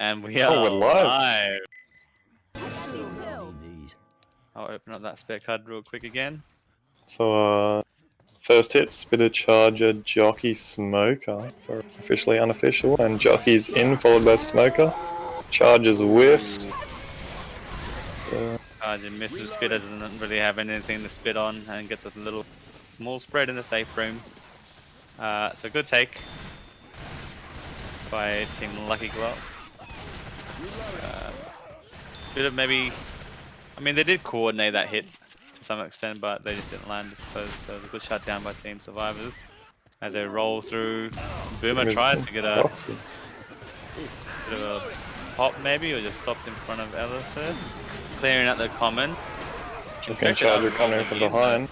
And we are Oh, we're live. I'll open up that spare card real quick again. So, first hit, Spitter Charger, Jockey, Smoker for Officially Unofficial, and Jockey's in, followed by Smoker. Charger's whiffed. So, Charger misses, Spitter doesn't really have anything to spit on, and gets us a little small spread in the safe room. So good take by Team Luckyglocks. Bit of maybe, I mean, they did coordinate that hit to some extent, but they just didn't land, I suppose. So it was a good shutdown by Team Survivors as they roll through. Boomer tried to get a bit of a pop maybe, or just stopped in front of Ellison, clearing out the common. okay, Charger coming in from behind.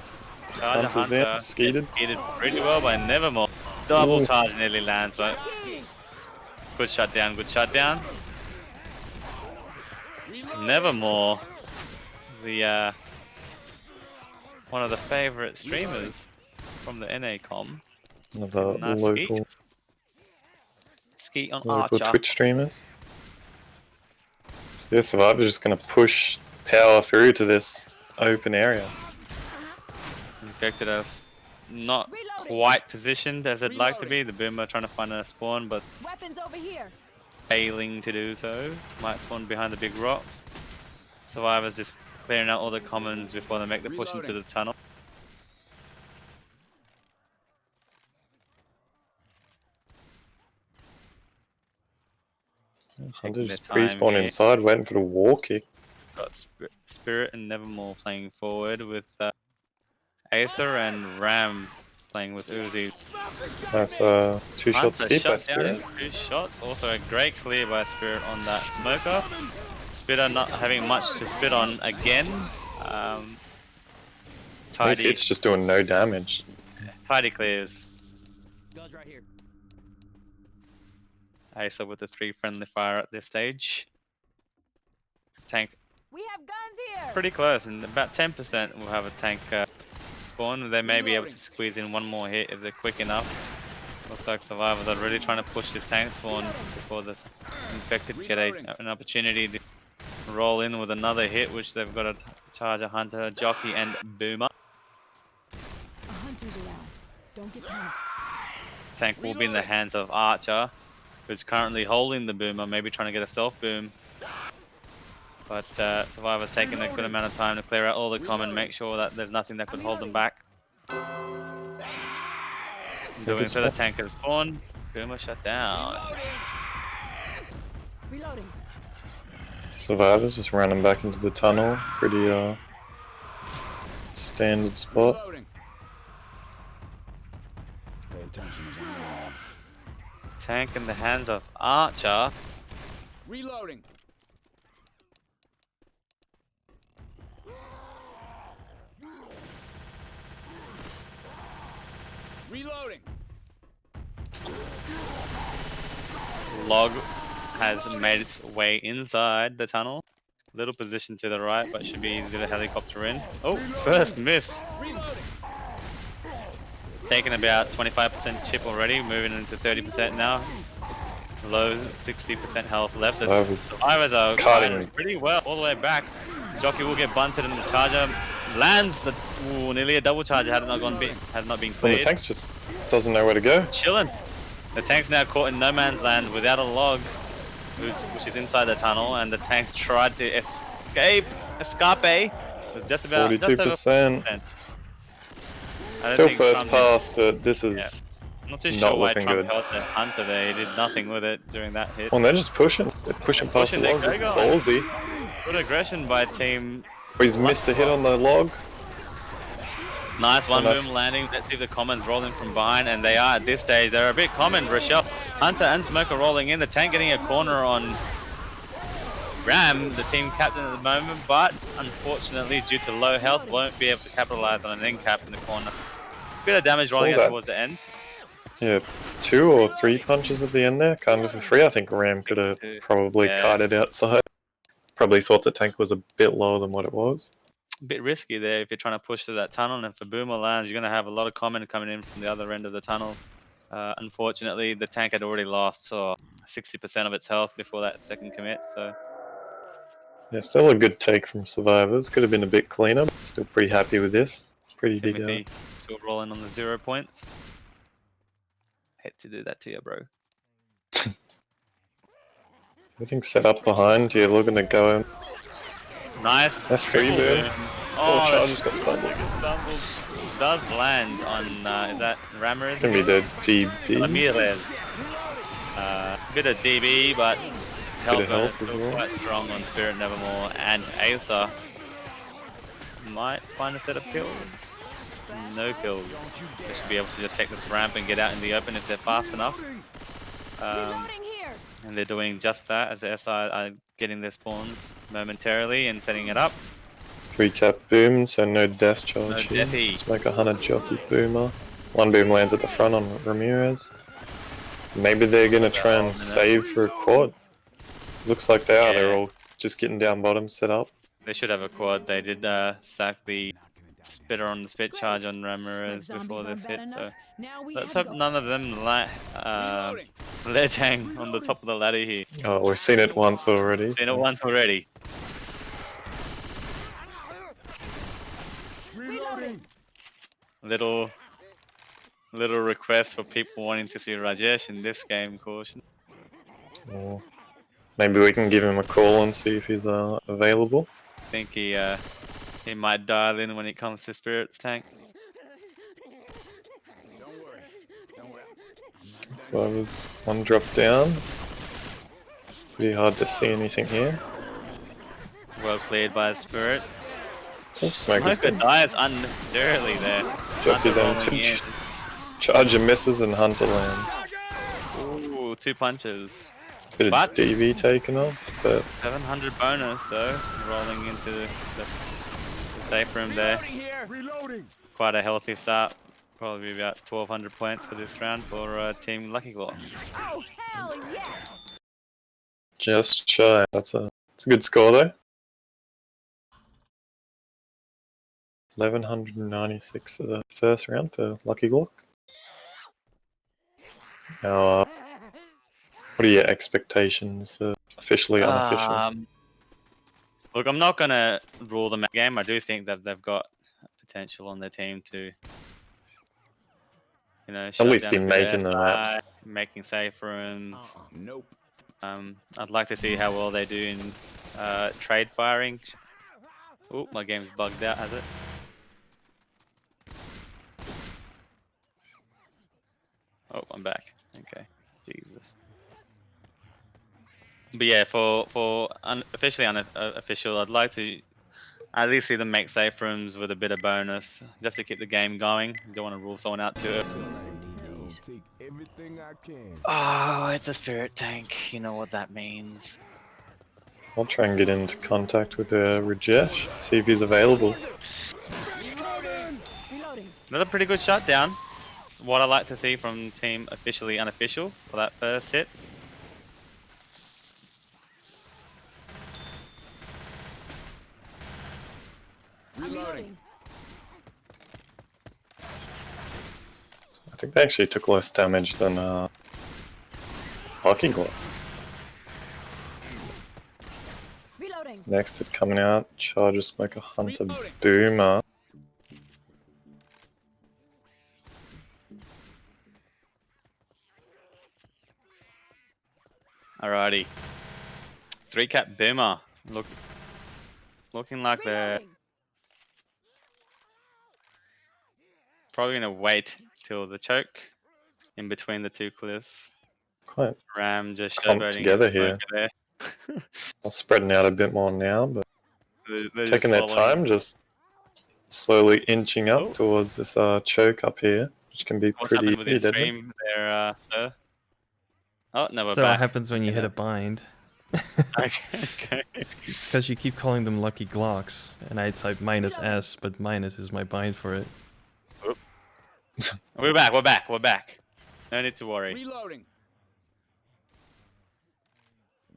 Charger Hunter's in, skeeted. Skeeted pretty well by Nevermore. Double charge nearly lands, but good shutdown, good shutdown. Nevermore, the one of the favorite streamers from the NA com. One of the Skeet on local Archer. Twitch streamers. Yeah, Survivor's just going to push power through to this open area. Infected us not quite positioned as it'd like to be. The Boomer trying to find a spawn, but weapons over here. Failing to do so. Might spawn behind the big rocks. Survivors just clearing out all the commons before they make the push into the tunnel. Hunter just pre-spawned inside, waiting for the wall kick. Got Spirit and Nevermore playing forward with Acer and Ram playing with Uzi. Nice two shots skip by Spirit. 2 shots. Also a great clear by Spirit on that Smoker. Spitter not having much to spit on again. Tidy. It's just doing no damage. Tidy clears. Guns right here. Acer with the 3 friendly fire at this stage. Tank We have guns here. pretty close, and about 10% will have a tank spawn. They may be able to squeeze in one more hit if they're quick enough. Looks like Survivors are really trying to push this tank spawn before the infected get an opportunity to roll in with another hit, which they've got a Charger, Hunter, Jockey, and Boomer. A hunter's around. Don't get pounced. Tank will be in the hands of Archer, who's currently holding the Boomer, maybe trying to get a self boom. But Survivor's taking a good amount of time to clear out all the common, make sure that there's nothing that could hold them back. Doing for the tanker spawn. Boomer shut down. Reloading. Survivors just running back into the tunnel. Pretty standard spot. Tank in the hands of Archer. Reloading. Reloading. Log has made its way inside the tunnel. Little position to the right, but should be easy to helicopter in. Oh, first miss. Taking about 25% chip already, moving into 30% now. Low 60% health left. Survivors are cutting pretty well all the way back. Jockey will get bunted and the Charger lands. Nearly a double charger had not been cleared. Well, the tank just doesn't know where to go. Chilling. The tank's now caught in no man's land without a log, which is inside the tunnel, and the tank's tried to escape with just about 42%. Still first pass, but this is I'm not too sure why looking Trump good. held the Hunter there. He did nothing with it during that hit. Well, they're just pushing. They're pushing past the log. It's ballsy. Good aggression by team. He's missed a hit on the log. Nice one boom landing. Let's see if the commons rolling from behind, and they are at this stage. They're a bit common. Rochelle, Hunter, and Smoker rolling in. The tank getting a corner on Ram, the team captain at the moment, but unfortunately, due to low health, won't be able to capitalize on an end cap in the corner. Bit of damage rolling out towards the end. Yeah, 2 or 3 punches at the end there, kind of for free. I think Ram could have probably kited outside. Probably thought the tank was a bit lower than what it was. A bit risky there if you're trying to push through that tunnel, and if the Boomer lands, you're going to have a lot of common coming in from the other end of the tunnel. Unfortunately, the tank had already lost 60% of its health before that second commit, so Yeah, still a good take from survivors. Could have been a bit cleaner, but still pretty happy with this. Pretty big. Timothy still rolling on the 0 points. Hate to do that to you, bro. Everything's set up behind you. Looking to go in. Nice. That's Triple 3 boom. boom. Oh, Oh, Charge that's just got stumbled. stumbled. Does land on, is that Ramirez? Can be the DB. Ramirez. Bit of DB, but health of burn health is as still well. quite strong on Spirit Nevermore, and Asa might find a set of kills. No kills. They should be able to just take this ramp and get out in the open if they're fast enough. Reloading here. And they're doing just that as the SI are getting their spawns momentarily and setting it up. 3 cap boom, so no death charge No here. deathy. Smoke 100 jockey boomer. 1 boom lands at the front on Ramirez. Maybe they're gonna try and save for a quad. Looks like they are. They're all just getting down bottom set up. They should have a quad. They did sack the spitter on the spit charge on Ramirez before this hit, so let's hope none of them let hang on the top of the ladder here. Oh, we've seen it once already. Seen it once already. Reloading. Little request for people wanting to see Rajesh in this game, caution. Or maybe we can give him a call and see if he's available. I think he might dial in when it comes to Spirit's tank. Don't worry. Don't worry. So I was 1 drop down. Pretty hard to see anything here. Well cleared by Spirit. So Smoker's Smoker good. dies unnecessarily there. Drop his Hunter own rolling in. Charger misses and Hunter lands. Ooh, 2 punches. Bit of But- DV taken off, but 700 bonus, so rolling into the safe room there. Here. Reloading. Quite a healthy start. Probably about 1200 points for this round for Team Luckyglock. Oh hell yeah! just shy. That's a good score though. 1196 for the first round for Luckyglock. Now, what are your expectations for officially unofficial? Look, I'm not gonna rule them out game. I do think that they've got potential on their team to, you know, At least be making the maps. making safe rooms. Nope. I'd like to see how well they do in trade firing. Oh, my game's bugged out, has it? Oh, I'm back. Okay, Jesus. But yeah, for officially unofficial, I'd like to at least see them make safe rooms with a bit of bonus, just to keep the game going. You don't want to rule someone out too early. Take everything I can. Oh, it's a spirit tank. You know what that means. I'll try and get into contact with Rajesh, see if he's available. Reloading. Another pretty good shutdown. What I like to see from Team Officially Unofficial for that first hit. Reloading. I think they actually took less damage than Luckyglock. Reloading. Next hit coming out, Charger Smoker Hunter Reloading. Boomer. Alrighty. 3-cap Boomer. Looking like they're Reloading. probably gonna wait till the choke in between the two cliffs. Quite Ram just clumped showboating together his here. smoker there. Spreading out a bit more now, but They're just taking their following. time, just slowly inching up Oh. towards this choke up here, which can be What's pretty happened with your deadly. stream there, sir? Oh, no, we're So back. what happens when you hit a bind? Okay. It's because you keep calling them Lucky Glocks, and I type -S, but minus is my bind for it. We're back. No need to worry. Reloading.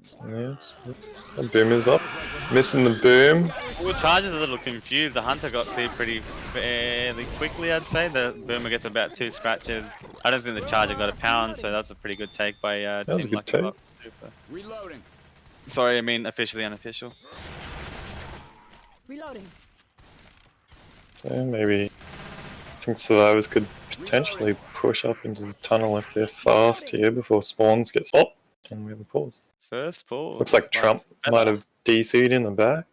The boom is up. Missing the boom. Ooh, Charger's a little confused. The Hunter got cleared pretty fairly quickly, I'd say. The Boomer gets about 2 scratches. I don't think the Charger got a pound, so that's a pretty good take by That was a Team good take. Luckyglock too, so. Reloading. Sorry, I mean officially unofficial. Reloading. So maybe I think survivors could potentially push up into the tunnel if they're fast here before spawns get stopped. And we have a pause. First pause. Looks like Trump might have DC'd in the back.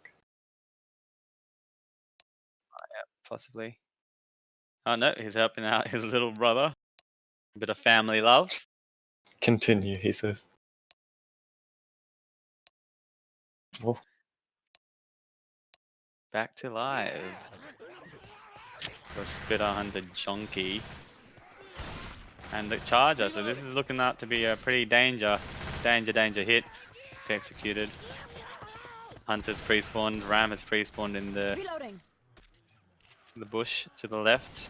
Possibly. Oh no, he's helping out his little brother. A bit of family love. Continue, he says. Oh, Back to live. The Spitter Hunter Junkie. And the Charger, so this is looking out to be a pretty danger hit if executed. Hunter's pre-spawned, Ram is pre-spawned in the Reloading. bush to the left.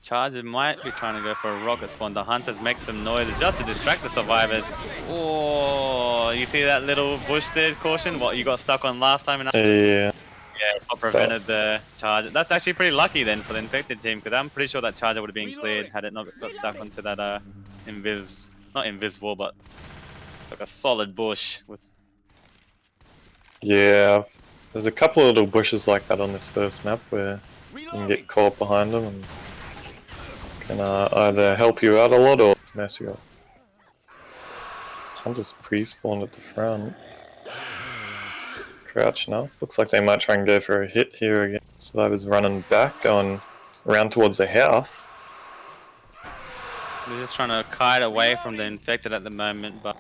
Charger might be trying to go for a rocket spawn. The Hunters make some noises just to distract the survivors. Oh, you see that little bush there, Caution? What you got stuck on last time? yeah. Yeah, what prevented the Charger. That's actually pretty lucky then for the infected team, because I'm pretty sure that Charger would have been cleared had it not got stuck onto that not invisible, but it's like a solid bush with. Yeah, there's a couple of little bushes like that on this first map where you can get caught behind them and can either help you out a lot or mess you up. Hunter's pre-spawned at the front. Crouching up. Looks like they might try and go for a hit here again. So I was running back, going around towards the house. They're just trying to kite away from the infected at the moment, but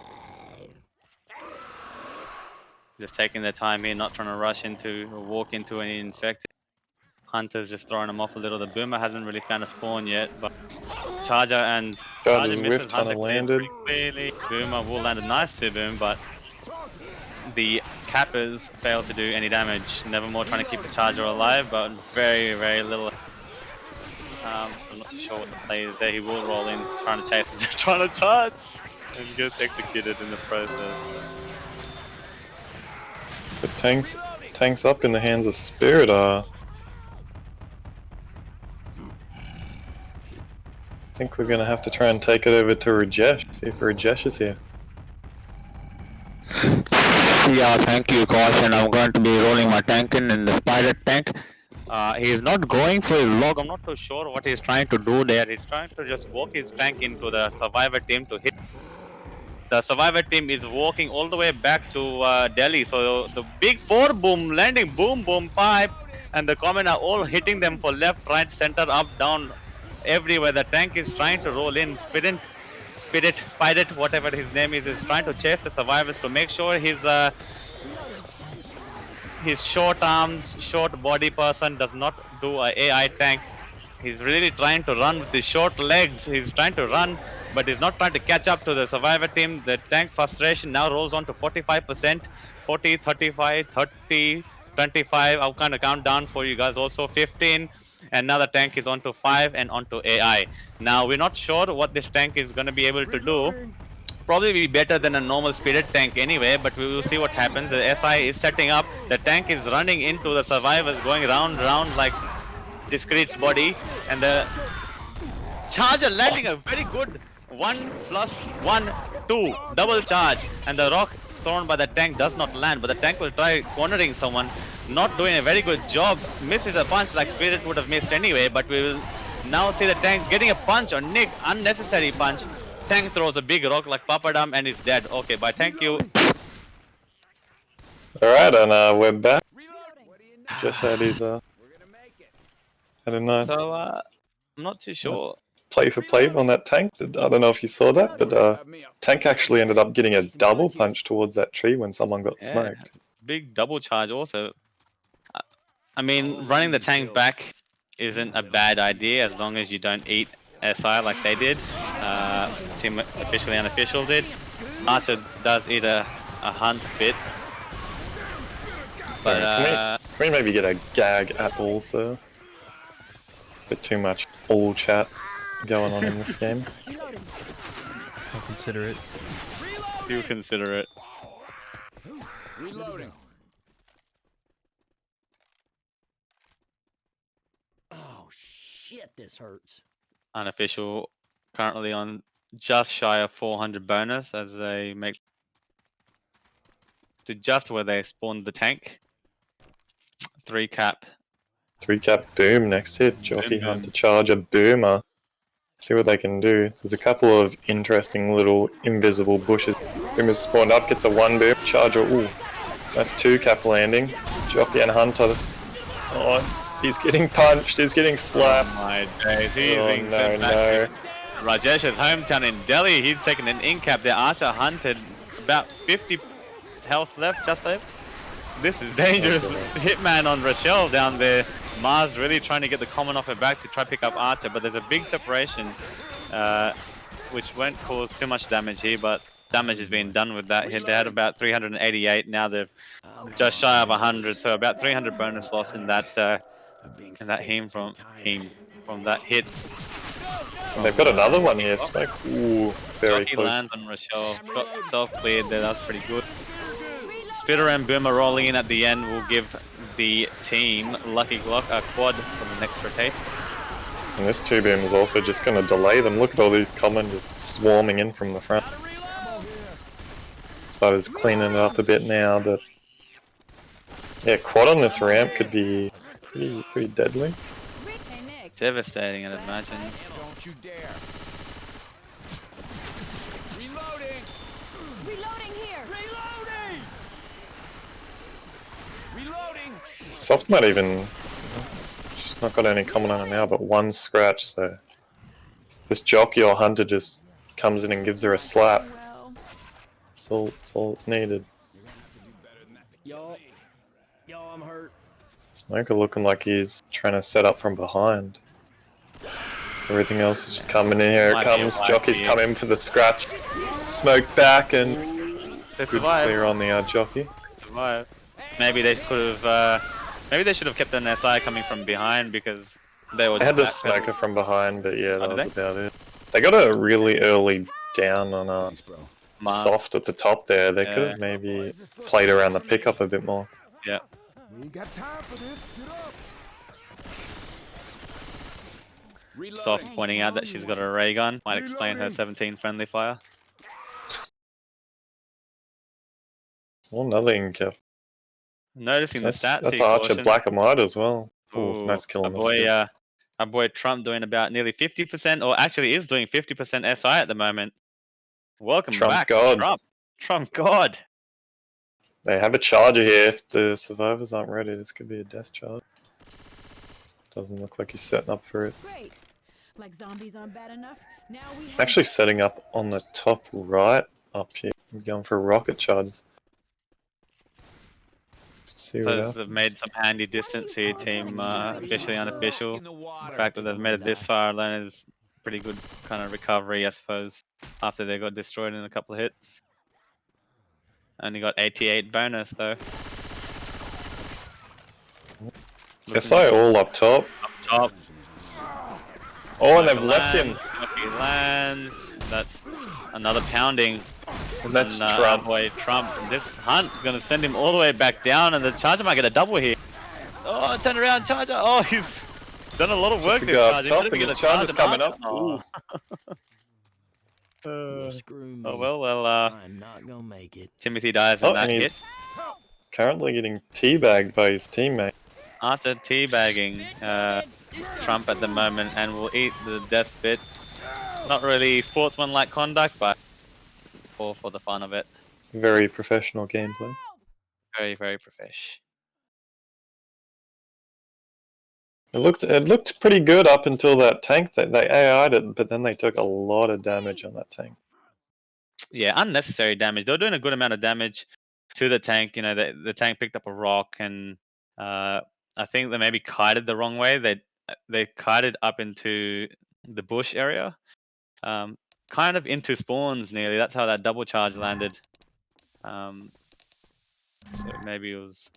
just taking their time here, not trying to rush into or walk into any infected. Hunter's just throwing them off a little. The Boomer hasn't really found a spawn yet, but Charger and Charger's Charger misses whiffed, Hunter Hunter cleared landed. pretty clearly. Boomer will land a nice 2-boom, but the Cappers failed to do any damage. Nevermore trying to keep the Charger alive, but very, very little. So I'm not too sure what the play is there. He will roll in, trying to chase him, trying to charge, and gets executed in the process. So tanks up in the hands of Spirit. I think we're gonna have to try and take it over to Rajesh. See if Rajesh is here. Yeah, thank you, Caution. I'm going to be rolling my tank in the spider tank. He's not going for his log. I'm not too sure what he's trying to do there. He's trying to just walk his tank into the survivor team to hit. The survivor team is walking all the way back to Delhi. So the big 4-boom landing, boom, boom, pipe, and the common are all hitting them for left, right, center, up, down, everywhere. The tank is trying to roll in. Spirit, whatever his name is trying to chase the survivors to make sure his short arms, short body person does not do a AI tank. He's really trying to run with his short legs. He's trying to run, but he's not trying to catch up to the survivor team. The tank frustration now rolls on to 45%, 40, 35, 30, 25. I'll kind of count down for you guys also. 15. And now the tank is onto 5 and onto AI. Now we're not sure what this tank is going to be able to do. Probably be better than a normal spirit tank anyway, but we will see what happens. The SI is setting up. The tank is running into the survivors, going round like Discreet's body, and the Charger landing a very good 1+1, 2 double charge, and the rock thrown by the tank does not land, but the tank will try cornering someone. Not doing a very good job. Misses a punch like Spirit would have missed anyway, but we will now see the tank getting a punch on Nick. Unnecessary punch. Tank throws a big rock like Papadam and is dead. Okay, bye. Thank you. Alright, and we're back. Just had his had a nice So I'm not too sure. play for play on that tank. I don't know if you saw that, but tank actually ended up getting a double punch towards that tree when someone got smoked. Big double charge also. I mean, running the tank back isn't a bad idea as long as you don't eat SI like they did. Team Officially-Unofficial did. Archer does eat a hunt bit. But can we maybe get a gag at all, sir? Bit too much all chat going on in this game. I'll consider it. He'll consider it. Reloading. Oh shit, this hurts. Unofficial currently on just shy of 400 bonus as they make to just where they spawned the tank. 3 cap. 3-cap boom next hit. Jockey Boom, Hunter boom. Charger Boomer. See what they can do. There's a couple of interesting little invisible bushes. Boomer's spawned up, gets a 1 boom. Charger, ooh. That's 2-cap landing. Jockey and Hunter. Oh, he's getting punched. He's getting slapped. Oh my days, he's Oh, being no, sent back no. to Rajesh's hometown in Delhi. He's taken an in-cap there. Archer hunted about 50 health left, just over. This is dangerous. Hitman on Rochelle down there. Mars really trying to get the common off her back to try pick up Archer, but there's a big separation, which won't cause too much damage here, but damage is being done with that hit. They had about 388, now they've just shy of 100, so about 300 bonus loss in that heme from that hit. They've got another one here, Smoke. Ooh, very Jockey close. lands on Rochelle, got self-cleared there, that's pretty good. Spitter and Boomer rolling in at the end will give the team Luckyglock a quad for the next rotate. And this 2-boom is also just going to delay them. Look at all these common just swarming in from the front. Spider's cleaning it up a bit now, but yeah, quad on this ramp could be pretty deadly. Hey, Nick. Devastating, I'd imagine. Don't you dare. Reloading. Reloading here. Reloading. Reloading. Soft might even... She's not got any common on her now, but 1 scratch, so... This Jockey or Hunter just comes in and gives her a slap. Well, That's all it's needed. Yo, I'm hurt. Smoker looking like he's trying to set up from behind. Everything else is just coming in. Here it Might be a comes. wipe Jockey's here. come in for the scratch. Smoke back and They good survived. clear on the Jockey. Survive. Maybe they could have. Maybe they should have kept an SI coming from behind because they were. They had the backpedal. Smoker from behind, but yeah, that did was they? about it. They got a really early down on Thanks, bro. Mars. Soft at the top there. They Yeah. could have maybe played around the pickup a bit more. Yeah. We ain't got time for this. Get up. Reloading. Soft pointing out that she's got a ray gun. Might explain her 17 friendly fire. Oh, another incap. Noticing That's the stats. that's here, Archer Caution. black and white as well. Ooh, Ooh, nice kill on our this boy, bit. our boy Trump doing about nearly 50%, or actually is doing 50% SI at the moment. Welcome Trump back, God. Trump. Trump God. They have a charger here. If the survivors aren't ready, this could be a death charge. Doesn't look like he's setting up for it. great. Like zombies aren't bad enough. Now we have Actually setting up on the top right up here. I'm going for rocket charges. Let's see what So happens. they've made some handy distance here, team officially unofficial. The fact that they've made it this far alone is pretty good kind of recovery, I suppose, after they got destroyed in a couple of hits. Only got 88 bonus though. SI all up top. Up top. Oh, and they've left him. He lands. That's another pounding. And that's And, Trump. Boy, Trump. This hunt is going to send him all the way back down, and the Charger might get a double here. Oh, turn around, Charger. Oh, he's done a lot of work Just to this go up Charger. top, Could've and been the a Charger's Charger coming up. Oh. Oh well, I'm not gonna make it. Timothy dies in Oh, that and hit. he's currently getting teabagged by his teammate. Archer teabagging Trump at the moment, and will eat the death bit. Not really sportsman-like conduct, but for the fun of it. Very professional gameplay. Very, very profesh. It looked pretty good up until that tank. They AI'd it, but then they took a lot of damage on that tank. Yeah, unnecessary damage. They were doing a good amount of damage to the tank. You know, the tank picked up a rock, and I think they maybe kited the wrong way. They kited up into the bush area, kind of into spawns nearly. That's how that double charge landed. So maybe it was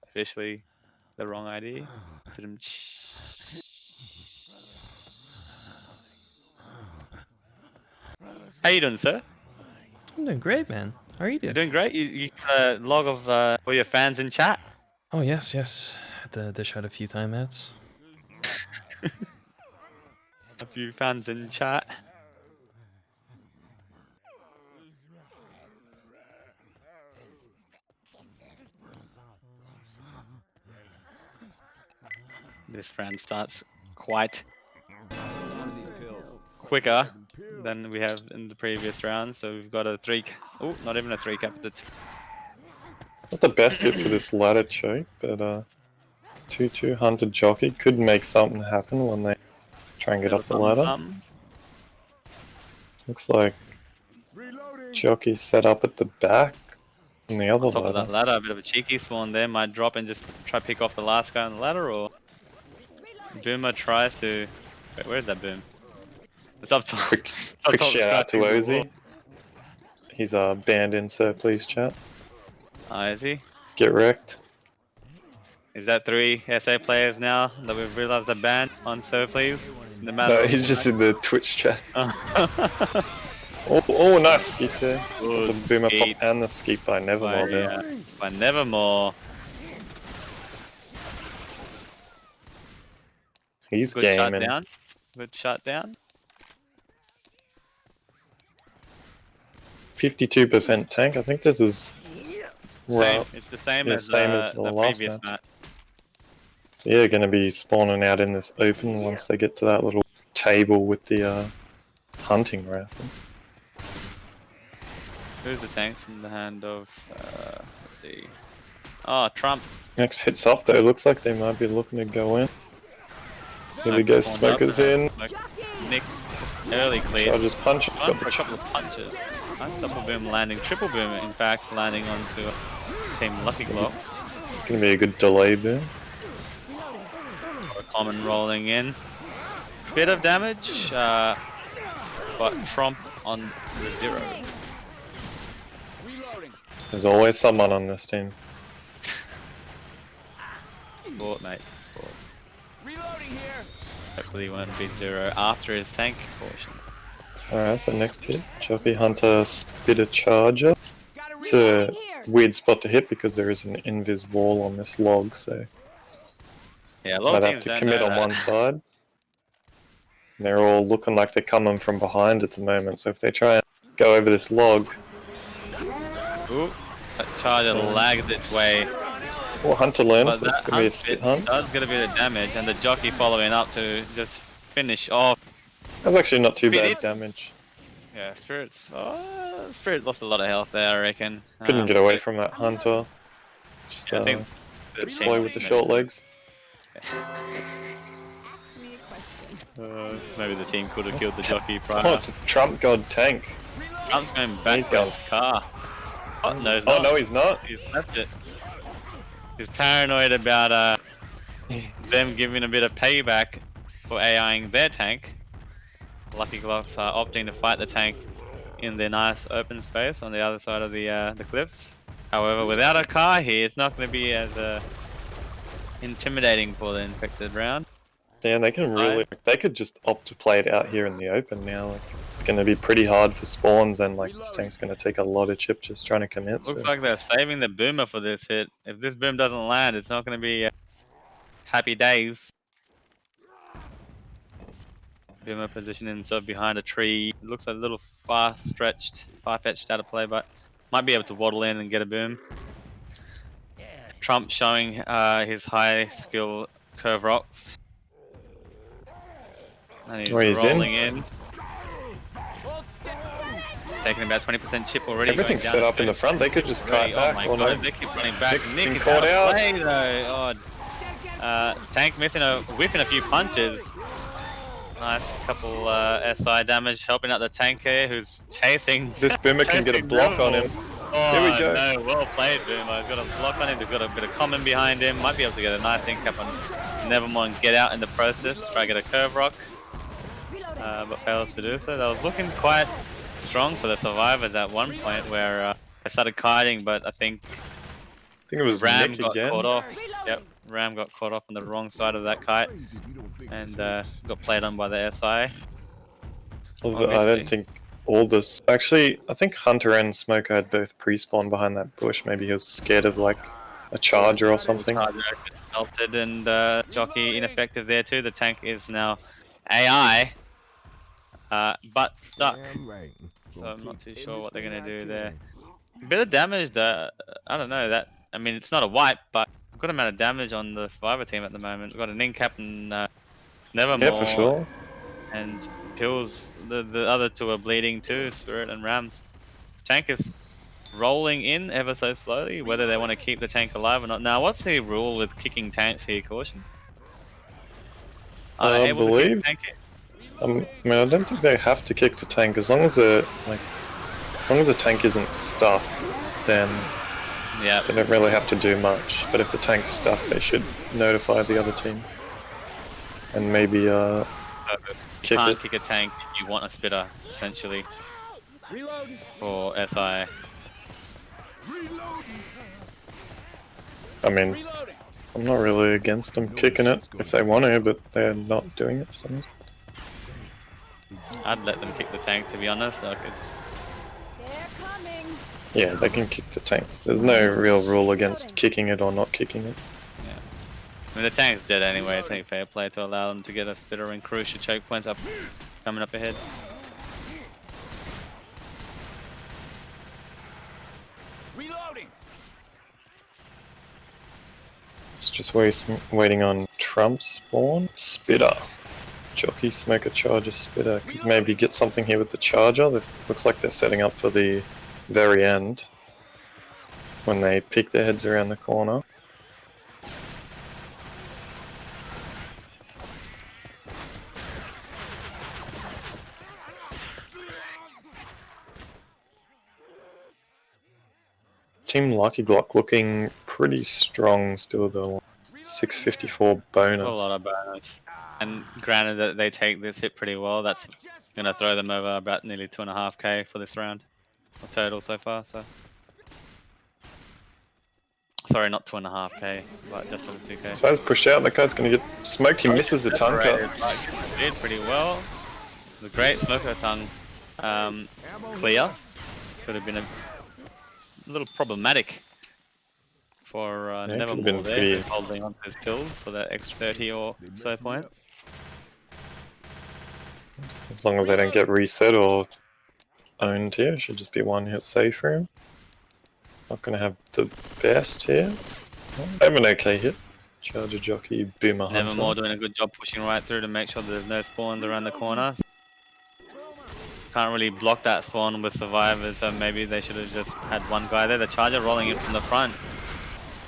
officially the wrong idea. How you doing, sir? I'm doing great, man. How are you You're doing? doing great. You got a log of all your fans in chat. Oh, yes, yes. Had to dish out a few timeouts. A few fans in chat. This round starts quite quicker than we have in the previous round. So we've got a 3. Oh, not even a 3 cap. The 2. Not the best hit for this ladder choke, but 2-2 Hunter Jockey could make something happen when they try and get up the ladder. Looks like Jockey set up at the back on the other On top of ladder. that ladder, a bit of a cheeky spawn there. Might drop and just try to pick off the last guy on the ladder, or Boomer tries to. Wait, where's that boom? It's up top. Quick shout out to Ozzy. He's banned in, so please chat. Is he? Get wrecked. Is that 3 SA players now that we've realized are banned on So Please? In the matter No, of he's just in the Twitch chat. Oh, Oh, nice skip there. Good The boomer skate pop and the skip by Nevermore there. by Nevermore. He's Good gaming. shutdown. Good shutdown. 52% tank. I think this is Same. It's the same yeah, as, same as the last previous match. match. So yeah, going to be spawning out in this open once they get to that little table with the hunting rifle. Who's the tanks in the hand of? Let's see. Oh, Trump. Next hits up though. Looks like they might be looking to go in. Here we go. Spawned up. Smokers in. Nick early cleared. Charges punch. Gone Got for the a couple of punches. Nice double boom landing, triple boom in fact, landing onto Team Luckyglocks. Gonna be a good delay boom. A common rolling in. Bit of damage, but Trump on the 0. There's always someone on this team. Sport, mate, sport. Hopefully he won't beat 0 after his tank portion. Alright, so next hit. Jockey Hunter Spitter Charger. It's a weird spot to hit because there is an invis wall on this log, so Yeah, a lot might of have teams to don't commit know on that. one side. And they're all looking like they're coming from behind at the moment, so if they try and go over this log... Ooh, that charger lagged its way. Well, Hunter learns, But that's that going to be a hunt spit bit hunt. does get a bit of damage, and the jockey following up to just finish off. That's actually not too Spit bad it. damage. Yeah, Spirit's. Oh, Spirit lost a lot of health there, I reckon. Couldn't get away from that Hunter. Just Yeah, I think a bit slow with the short legs. Maybe the team could have killed the jockey Oh, prior. it's a Trump God tank. Trump's going back He's to gone. his car. Oh, no, he's Oh, not. no, he's not. He's left it. He's paranoid about them giving a bit of payback for AIing their tank. Luckyglocks are opting to fight the tank in their nice open space on the other side of the cliffs. However, without a car here, it's not going to be as intimidating for the infected round. Yeah, they can really... They could just opt to play it out here in the open now. Like, it's going to be pretty hard for spawns, and like this tank's going to take a lot of chip just trying to commit. Looks So. like they're saving the boomer for this hit. If this boom doesn't land, it's not going to be happy days. Boomer positioning himself behind a tree. It looks a little far-fetched out of play, but might be able to waddle in and get a boom. Trump showing his high skill curve rocks. And he's rolling in. Taking about 20% chip already. Everything's set up in the front. They could just kite back. Oh my or god, no. they keep running back. Nick's Nick been is caught out of out. play though. Oh. Tank missing whiffing a few punches. Nice couple SI damage, helping out the tank here, who's chasing. This boomer can get a chasing block on Nevermore. him. Oh, Here we go. No, well played, Boomer. He's got a block on him. He's got a bit of common behind him. Might be able to get a nice incap on Nevermore and get out in the process. Try to get a curve rock, but fails to do so. That was looking quite strong for the survivors at one point where they started kiting, but I think I think it was Ram Nick got again. caught off. Yep, Ram got caught off on the wrong side of that kite and got played on by the SI. Although I don't think all this. Actually, I think Hunter and Smoker had both pre-spawn behind that bush. Maybe he was scared of like a charger or something. Charger gets melted and Jockey ineffective there too. The tank is now AI, but stuck. Damn right. So I'm not too sure what they're Everything gonna I do there. can. A bit of damage. I don't know that. I mean, it's not a wipe, but a good amount of damage on the Survivor team at the moment. We've got an in-cap and Nevermore. Yeah, for sure. And Pills. The other two are bleeding too. Spirit and Rams. Tank is rolling in ever so slowly. Whether they want to keep the tank alive or not. Now, what's the rule with kicking tanks here? Caution. Are they I able to believe. kick the tank here? I mean, I don't think they have to kick the tank as long as the tank isn't stuck. Then Yeah. they don't really have to do much. But if the tank's stuck, they should notify the other team and maybe So you kick can't it. kick a tank if you want a spitter, essentially, Reloading. for SI. Reloading. I mean, Reloading. I'm not really against them kicking it if they want to, but they're not doing it for some reason. I'd let them kick the tank, to be honest. Like it's They're coming. Yeah, they can kick the tank. There's no real rule against kicking it or not kicking it. I mean, the tank's dead anyway. It's only fair play to allow them to get a spitter and crucial choke points up, coming up ahead. Reloading. It's just waiting on Trump spawn. Spitter. Jockey, Smoker, Charger, Spitter. Could maybe get something here with the Charger. Looks like they're setting up for the very end. When they peek their heads around the corner. Team Luckyglock looking pretty strong still though. 654 bonus. A lot of bonus. And granted that they take this hit pretty well, that's going to throw them over about nearly 2.5k for this round. Or total so far, so. Sorry, not 2.5k, but just over 2k. So as pushed out, that guy's gonna get smoked. He misses the tongue cut. Did pretty well. The great Smoker tongue clear. Could have been a little problematic for Yeah, could've Nevermore been there, pretty- who's holding on to his pills for that extra 30 or so points. As long as they don't get reset or owned here, should just be one hit save for him. Not gonna have the best here. They have an okay hit. Charger, Jockey, Boomer, Hunter. Nevermore doing a good job pushing right through to make sure there's no spawns around the corner. Can't really block that spawn with survivors, so maybe they should have just had one guy there. The Charger rolling in from the front.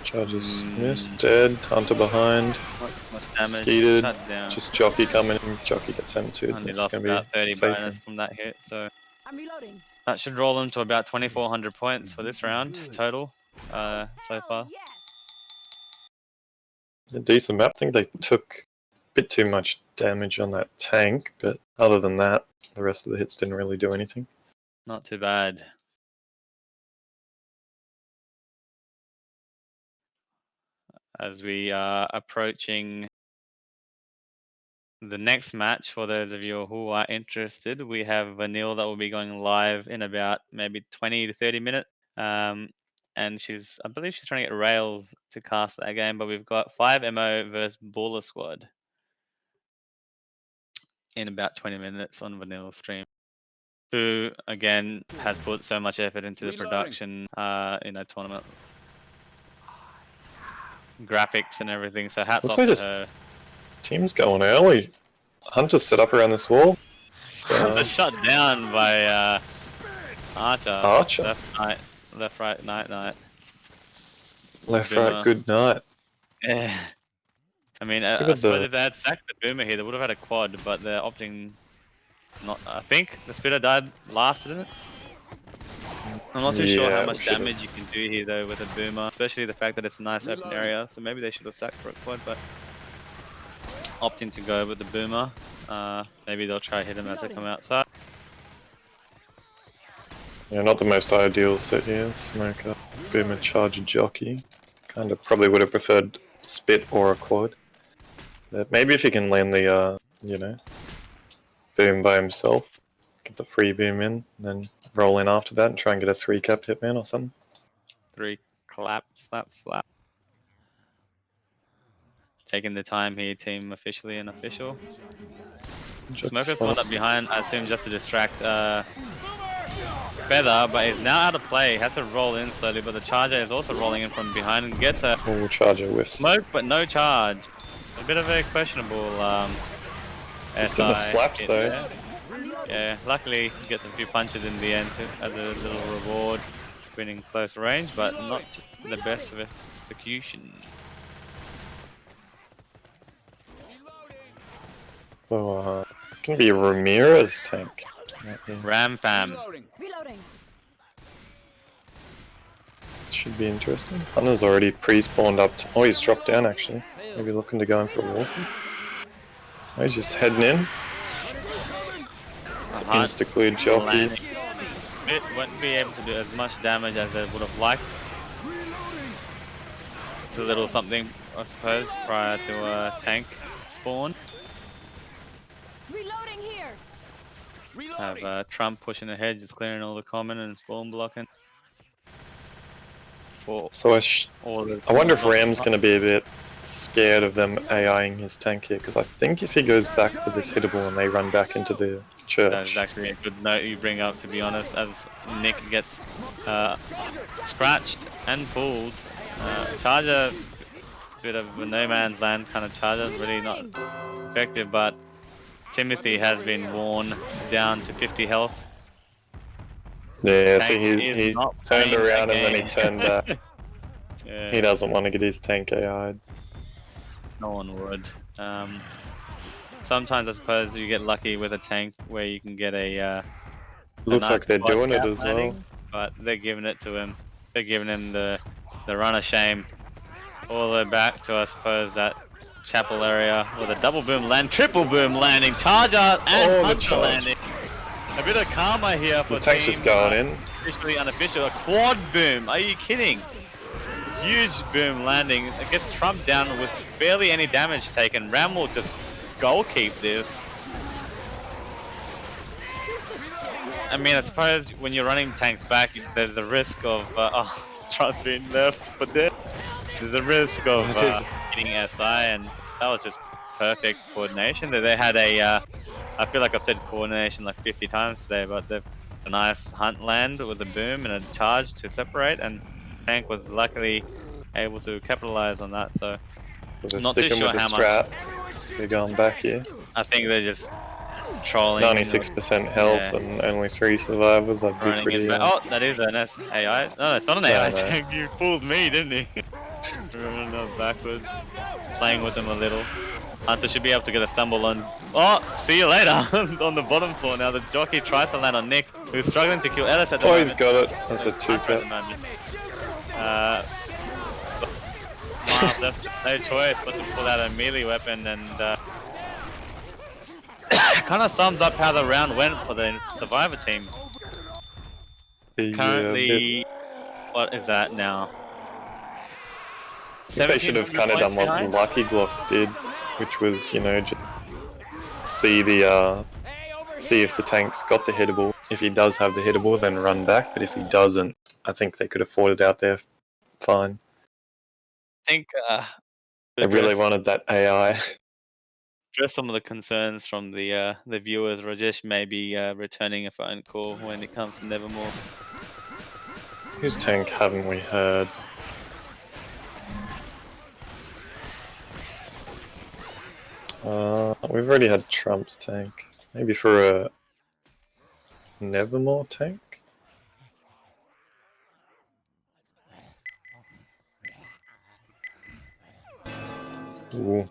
Charger's missed, dead. Hunter behind. Much damage. Skeeted. Shut down. Just Jockey coming in. Jockey gets M2. Only That's lost gonna be about 30 safe. bonus from that hit, so I'm reloading. that should roll them to about 2,400 points for this round total so far. Yes. A decent map. I think they took a bit too much damage on that tank, but other than that, the rest of the hits didn't really do anything. Not too bad. As we are approaching the next match, for those of you who are interested, we have Vanille that will be going live in about maybe 20 to 30 minutes. And I believe she's trying to get Rails to cast that game, but we've got 5 MO versus Baller Squad in about 20 minutes on Vanille's stream. Who, again, has put so much effort into the production in that tournament. Graphics and everything, so hats Looks off like to this her. team's going early. Hunter's set up around this wall. The shut down by Archer. Archer. Left, right, night. Left, Boomer. right, good night. Yeah. I mean, I Still got suppose the- if they had sacked the Boomer here, they would have had a quad, but they're opting not. I think the Spitter died last, didn't it? I'm not too sure Yeah, how much should've. damage you can do here though with a Boomer, especially the fact that it's a nice open area. So maybe they should have sacked for a quad, but opting to go with the Boomer. Maybe they'll try hit him as they come outside. Yeah, not the most ideal set here. Smoker, Boomer, Charger, Jockey. Kind of probably would have preferred Spit or a quad. But maybe if he can land the, Boom by himself, Get the free boom in, then roll in after that and try and get a 3-cap hitman or something. 3 clap, slap, slap. Taking the time here, team officially unofficial. Smoker's spawned up behind, I assume just to distract Feather, but is now out of play. Has to roll in slowly, but the Charger is also rolling in from behind and gets a Charger whiffs. smoke, but no charge. A bit of a questionable He's getting the slaps though. there. Yeah, luckily he gets a few punches in the end as a little reward, winning close range, but not the best of execution. So, it can be Ramirez tank. Ram fam. Reloading. Should be interesting. Hunter's already pre-spawned up. Oh, he's dropped down actually. Maybe looking to go in for a walk. Oh, he's just heading in. Insta-cleared jockey. It won't be able to do as much damage as they would have liked. It's a little something, I suppose, prior to tank spawn. Reloading here. Have Trump pushing ahead, just clearing all the common and spawn blocking. So I wonder if Ram's going to be a bit scared of them AIing his tank here, because I think if he goes back for this hittable and they run back into the church. That's actually a good note you bring up, to be honest, as Nick gets scratched and pulled. Charger, bit of a no man's land kind of charger, really not effective, but Timothy has been worn down to 50 health. Yeah, Tank see, he not turned playing around the and then he game. turned back. Yeah, He doesn't want to get his tank AI'd. no one would. Sometimes I suppose you get lucky with a tank where you can get a Looks nice like they're quad doing it cap as well. landing, but they're giving it to him. They're giving him the run of shame. All the way back to, I suppose, that chapel area with a double boom land, triple boom landing, Charger and Oh, the Hunter charge. landing. A bit of karma here for The tank's team, just going in. Officially unofficial. A quad boom. Are you kidding? Huge boom landing. It gets trumped down with barely any damage taken. Ram will just goal keep this. I mean, I suppose when you're running tanks back, there's a risk of Trump's being left for dead. There's a risk of hitting SI, and that was just perfect coordination. They had a, I feel like I've said coordination like 50 times today, but they've a nice hunt land with a boom and a charge to separate, and Tank was luckily able to capitalize on that. So They're not too sticking sure with the how much. strat. They're going back here. I think they're just trolling. 96% health Yeah. and only 3 survivors. I'd be Running pretty. in back. Oh, that is an AI. No, it's not an AI no. tank. You fooled me, didn't he? Running backwards, playing with him a little. Hunter should be able to get a stumble on. Oh, see you later on the bottom floor now. The jockey tries to land on Nick, who's struggling to kill Ellis at the Oh, moment. he's got it. That's a Hunter at the 2-cap. moment. Miles left no choice but to pull out a melee weapon, and kind of sums up how the round went for the Survivor team. Currently, what is that now? I think they should have kind of done what Luckyglock did, which was, you know, just see if the tank's got the hittable. If he does have the hittable, then run back. But if he doesn't, I think they could have fought it out there fine. I think They really wanted that AI. address some of the concerns from the viewers. Rajesh may be returning a phone call when it comes to Nevermore. Whose tank haven't we heard? We've already had Trump's tank. Maybe for a Nevermore tank? Ooh.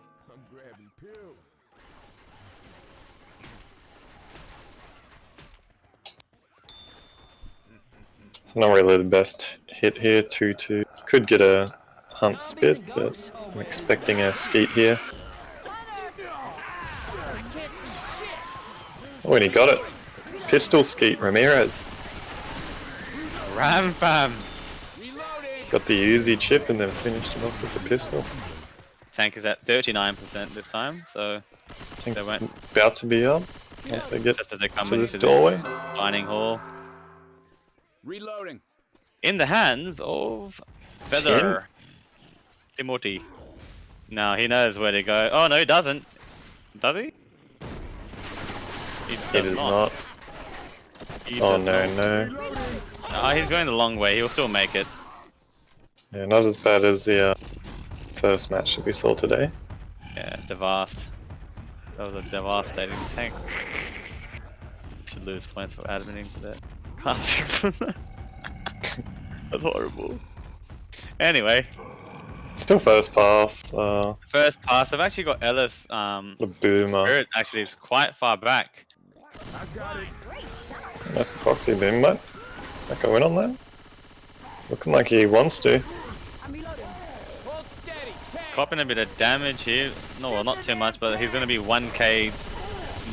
It's not really the best hit here, 2-2. Could get a hunt spit, but I'm expecting a skeet here. Oh, and he got it. Pistol skeet, Ramirez. Ram fam! Got the Uzi chip and then finished it off with the pistol. Tank is at 39% this time, so Tank's went- about to be up. once they get Just as they come to this into doorway. dining hall. Reloading. In the hands of Feather. Timothy. No, he knows where to go. Oh no, he doesn't. Does he? He It does is not. He Oh does no, not. no. He's going the long way. He'll still make it. Yeah, not as bad as the first match that we saw today. Yeah, Devast. That was a devastating tank. Should lose points for adminning for that. Can't take for that. That's horrible. Anyway, Still first pass. first pass. I've actually got Ellis. The boomer. Spirit actually is quite far back. I got it. Nice proxy boom, mate. That go in on that? Looking like he wants to. I'm reloading. Hold steady. Tank. Copping a bit of damage here. No, well, not too much, but he's going to be 1k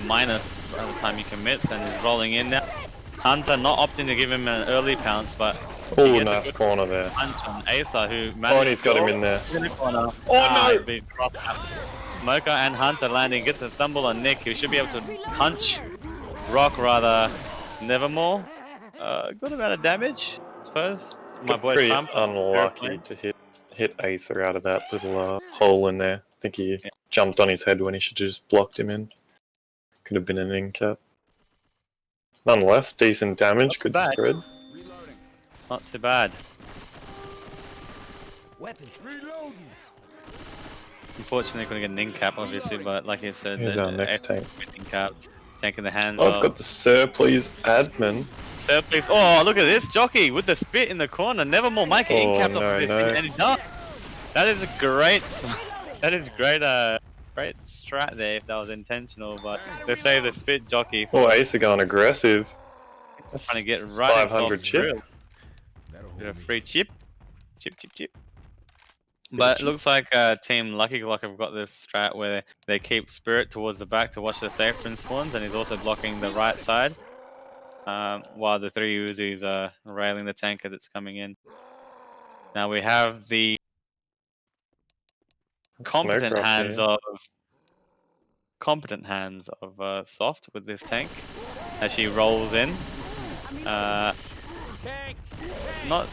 minus by the time he commits, and he's rolling in now. Hunter not opting to give him an early pounce, but he Oh, gets a nice good corner there. punch on Asa, who Oh, managed and he's got him in there. Oh no! Smoker and Hunter landing, gets a stumble on Nick, who should be able to punch Rock rather Nevermore. Good amount of damage, I suppose. My boy Pretty Trump. unlucky to hit Acer out of that little hole in there. I think he jumped on his head when he should have just blocked him in. Could have been an in cap. Nonetheless, decent damage, good bad. spread. Reloading. Not too bad. Weapons. Reloading. Unfortunately, couldn't get an in cap, obviously, but like you said, Here's our next tank. in caps, tank in the hands Oh, I've of got the Sir Please admin. Sir, please. Oh, look at this jockey with the spit in the corner. Nevermore making in Oh, caps no, off this no. thing, and he's not. That is a great. That is great. Great strat there if that was intentional, but they save the spit jockey for Oh, Acer going aggressive. That's, trying to get that's right 500 off chip. drill. Bit of free chip. Chip. But it looks like Team Luckyglock have got this strat where they keep Spirit towards the back to watch the safe room spawns, and he's also blocking the right side, while the three Uzis are railing the tank as it's coming in. Now we have the competent Smoker up hands there. of Soft with this tank as she rolls in. Tank. Not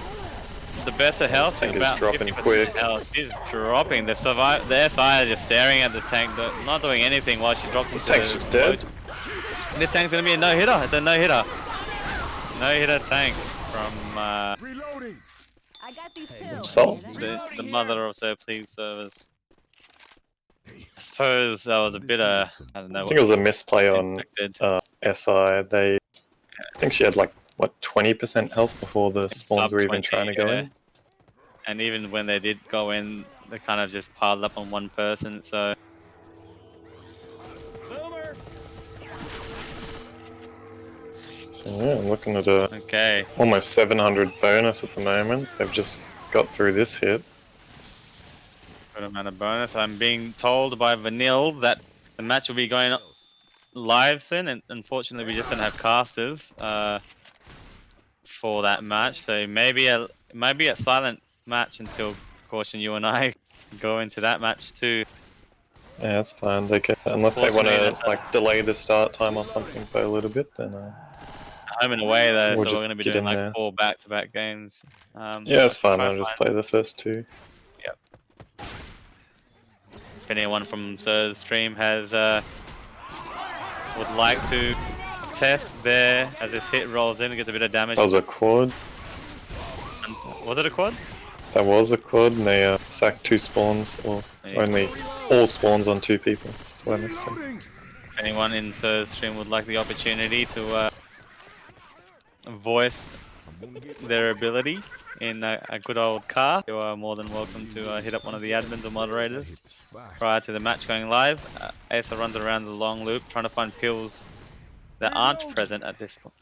the best of health. tank is about dropping 50% quick. Health. She's dropping. The SI are just staring at the tank, not doing anything while she drops. This tank's just dead. This tank's gonna be a no-hitter. It's a no-hitter. No-hitter tank from Reloading. I got these pills. Salt. the mother of Sir Please servers. I suppose that was a bit I don't know. I think it was a misplay on Expected. SI. I think she had like, what, 20% health before the spawns were even 20, trying to go yeah. in. And even when they did go in, they kind of just piled up on one person, so Boomer. So yeah, I'm looking at a okay. almost 700 bonus at the moment. They've just got through this hit. Good amount of bonus. I'm being told by Vanille that the match will be going live soon, and unfortunately we just don't have casters for that match. So maybe a silent match until Caution you and I go into that match too. Yeah, that's fine. They can, unless they want Unfortunately, to that's like delay the start time or something by a little bit, then Home and away though, We'll so we're just going to be get doing in like there. 4 back-to-back games. yeah, it's fine. try I'll and just find- play the first 2. If anyone from Sir's stream has would like to test there as this hit rolls in and gets a bit of damage. That was a quad. Was it a quad? That was a quad, and they sacked 2 spawns, or Yeah. only all spawns on 2 people. That's what I meant to say. If anyone in Sir's stream would like the opportunity to voice their ability in a good old car, you are more than welcome to hit up one of the admins or moderators prior to the match going live. Asa runs around the long loop trying to find pills that aren't present at this point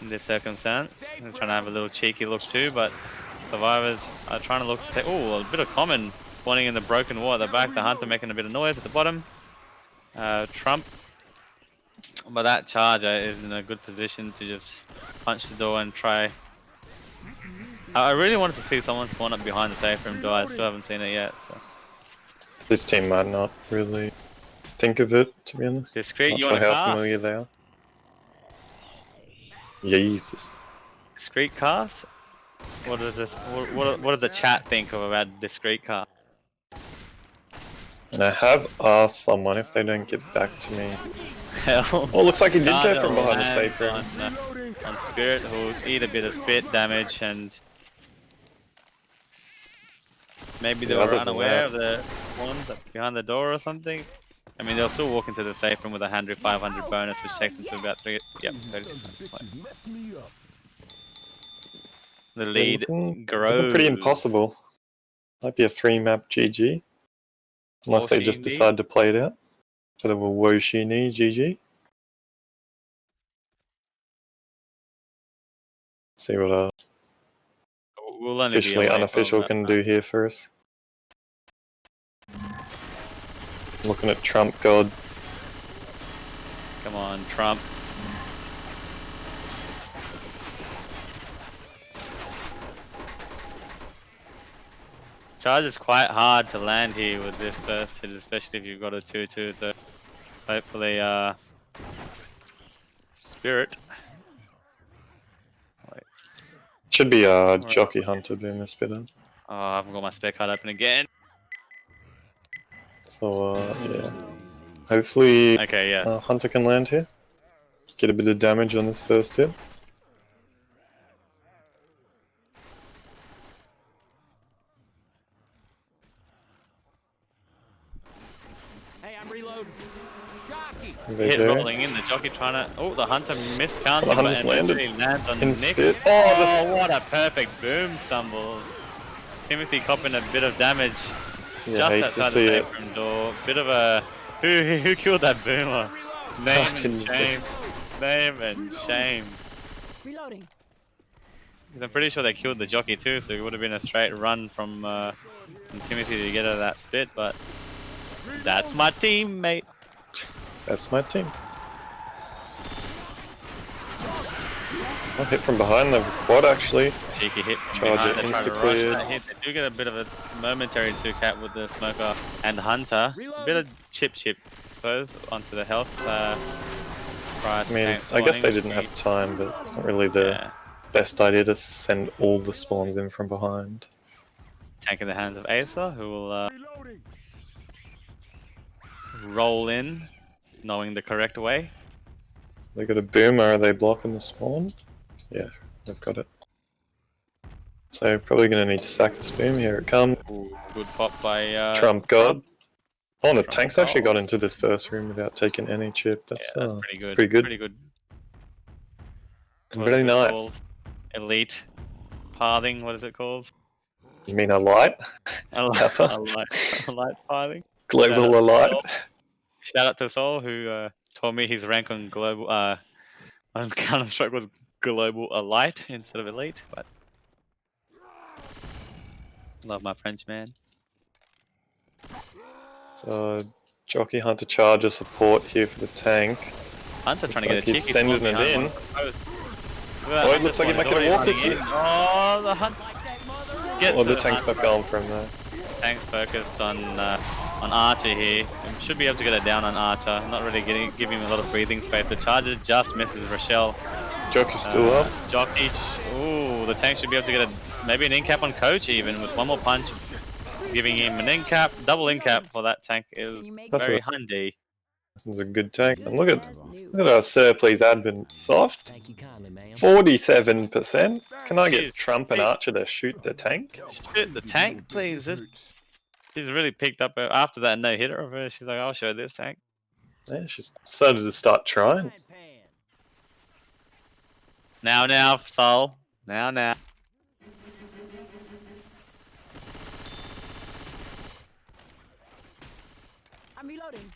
in this circumstance. He's trying to have a little cheeky look too, but survivors are trying to look to take. Oh, a bit of common spawning in the broken wall at the back. The hunter making a bit of noise at the bottom. Trump, but that charger is in a good position to just punch the door and try. I really wanted to see someone spawn up behind the safe room door. I still haven't seen it yet. So This team might not really think of it, to be honest. Discreet, Not you sure want to how cast? familiar they are. Jesus. Discreet cast? What does this? What does the chat think of about discreet cast? And I have asked someone if they don't get back to me. Hell. Oh, looks like he did go Charger from behind the lands safe room. on Spirit, who'll eat a bit of spit damage, and maybe they Yeah, were other than unaware that- of the ones behind the door or something. I mean, they'll still walk into the safe room with a 500 bonus, which takes them to about 36 points. Mess me up. The lead Looking grows. pretty impossible. Might be a 3-map GG. Unless they just Woshi decide to play it out. Bit of a Woshi knee GG. See what We'll only be officially away for unofficial about- can do here for us. Looking at Trump God. Come on, Trump. Charge is quite hard to land here with this first hit, especially if you've got a 2-2, so hopefully Spirit. Wait. Should be a Jockey Hunter Boomer Spitter. Oh, I haven't got my spec card open again. So yeah. Hopefully Okay, yeah. Hunter can land here. Get a bit of damage on this first hit. Hey, I'm reloading. Jockey. There Hit you go. rolling in, the jockey trying to. Oh, the hunter miscounts. The hunter's landed lands on in Nick. spit. Oh, what a perfect boom stumble. Timothy copping a bit of damage Yeah, just hate outside to the see safe it. room door. Bit of a. Who killed that boomer? Name and didn't see. shame. Name and shame. Reloading. 'Cause I'm pretty sure they killed the jockey too, so it would have been a straight run from Timothy to get out of that spit, but that's my team, mate. That's my team. I'll hit from behind the quad actually. Cheeky hit from Charger behind, they try to rush insta-cleared. that hit. They do get a bit of a momentary 2-cap with the smoker and hunter. A bit of chip, I suppose, onto the health. I mean, I guess they didn't have time, but not really the best idea to send all the spawns in from behind. Tank in the hands of Acer, who will Reloading. roll in, knowing the correct way. They got a boomer, are they blocking the spawn? Yeah, they've got it. So probably gonna need to sack this boom, here it comes. Ooh, good pop by Trump God. Oh, and the Trump tanks actually God. got into this first room without taking any chip. That's, Yeah, that's pretty good. pretty good. Pretty good. Very What's it nice. called? Elite pathing, what is it called? You mean a light? A light pathing. Global Shout out to Elite? Sol. Shout out to Sol, who told me his rank on global on Counter-Strike was global elite instead of elite, but love my French man. So, Jockey Hunter Charger support here for the tank. Hunter Looks trying to get like a he's cheeky sending spawn it behind in. one of the posts. Oh, it looks like he might get a walk kick here. Oh, the Hunter gets Oh, the it. tank's not going from there. Tank's focused on Archer here. We should be able to get it down on Archer. Not really giving him a lot of breathing space. The Charger just misses Rochelle. Jockey's still up. Jockey. Ooh, the tank should be able to get maybe an in-cap on Coach even with one more punch. Giving him an in-cap, double in-cap for that tank is Can you make That's very a- handy. It's a good tank. And look at as new? our Sir Please Admin soft. Thank you kindly, ma'am. 47%. Can I get Jeez. Trump and Archer to shoot the tank? Shoot the tank, please. She's really picked up after that no-hitter of her. She's like, I'll show this tank. Yeah, she's decided to start trying. Now, Sol. Now. I'm reloading.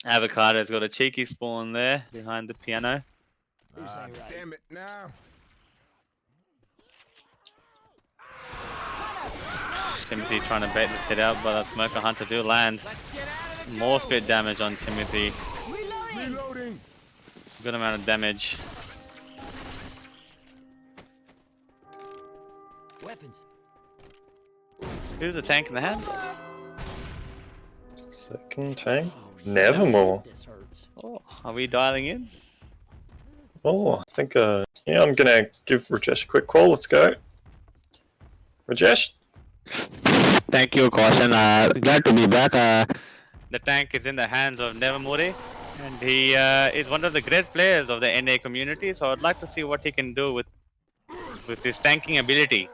Avocado's got a cheeky spawn there behind the piano. This ain't right. Damn it now. Timothy trying to bait this hit out, but that Smoker Hunter do land. More spit damage on Timothy. Reloading. Reloading. Good amount of damage. Weapons. Who's the tank in the hand? Second tank. Oh Nevermore. This hurts. Oh, are we dialing in? Oh, I think, yeah, I'm gonna give Rajesh a quick call. Let's go. Rajesh? Thank you, Caution. Glad to be back. The tank is in the hands of Nevermore, and he is one of the great players of the NA community. So I'd like to see what he can do with his tanking ability.